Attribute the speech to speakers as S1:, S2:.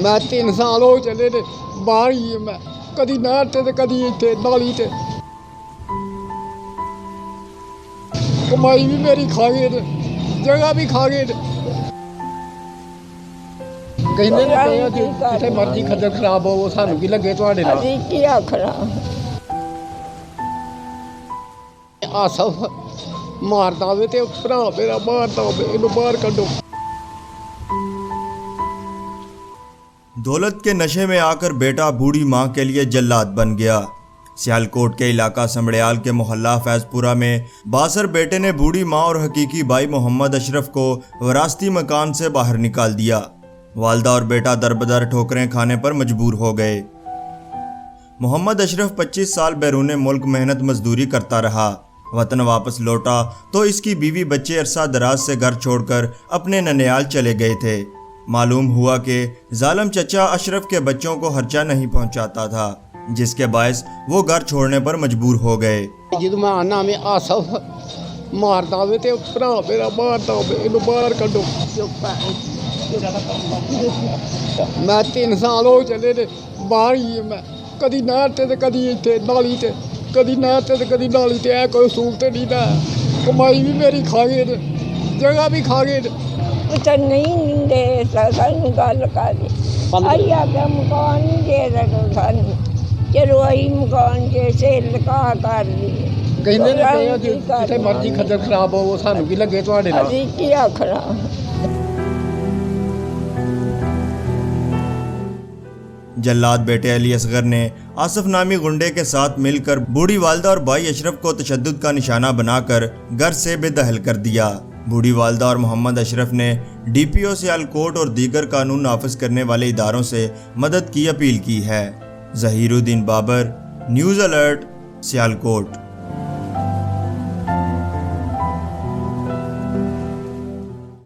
S1: मैं 3 साल हो चले ने बाहर ही मैं कदी नहर ते कदी इत्थे नाली ते कमाई भी मेरी खा गए ने जगह भी खा गए ने कहंदे ने जिथे मर्जी खज्जल खराब हो सानू की लगे तुहाडे नाल
S2: असीं की आखना
S1: आसफ मारदा होवे ते भरा मेरा मारदा होवे इहनू बाहर कड्डो।
S3: दौलत के नशे में आकर बेटा बूढ़ी मां के लिए जल्लाद बन गया। सियालकोट के इलाका समड़ियाल के मोहल्ला फैजपुरा में बासर बेटे ने बूढ़ी मां और हकीकी भाई मोहम्मद अशरफ को विरासती मकान से बाहर निकाल दिया। वालदा और बेटा दरबदर ठोकरें खाने पर मजबूर हो गए। मोहम्मद अशरफ 25 साल बैरून मुल्क मेहनत मजदूरी करता रहा। वतन वापस लौटा तो इसकी बीवी बच्चे अरसा दराज से घर छोड़कर अपने ननियाल चले गए थे। मालूम हुआ कि जालिम चचा अशरफ के बच्चों को खर्चा नहीं पहुंचाता था, जिसके बायस वो घर छोड़ने पर मजबूर हो गए।
S1: जदों मैं आना में आसफ मारदा होवे ते भरा मेरा मारदा होवे इहनू बाहर कड्डो। मैं 3 साल हो चले ने बाहर ही मैं कदी नहर ते कदी इत्थे नाली ते कदी नहर ते कदी नाली ते ऐ कोई सूख नहीं ना कमाई भी मेरी खा गए ने जगह भी खा गए ने
S2: तो नहीं दे सानू गल कर आई आख्या मकान नहीं दे सको सानू चलो आई मकान जे सेल कर ली
S1: कहंदे ने जिथे मर्जी खज्जल खराब हो सानू की लगे तुहाडे नाल
S2: असीं की आखना।
S3: जल्लाद बेटे अली असगर ने आसफ नामी गुंडे के साथ मिलकर बूढ़ी वालदा और भाई अशरफ को तशद्दुद का निशाना बनाकर घर से बेदखल कर दिया। बूढ़ी वालदा और मोहम्मद अशरफ ने DPO सियालकोट और दीगर कानून नाफिज करने वाले इदारों से मदद की अपील की है। Zaheeruddin Babar, news alert, Sialkot.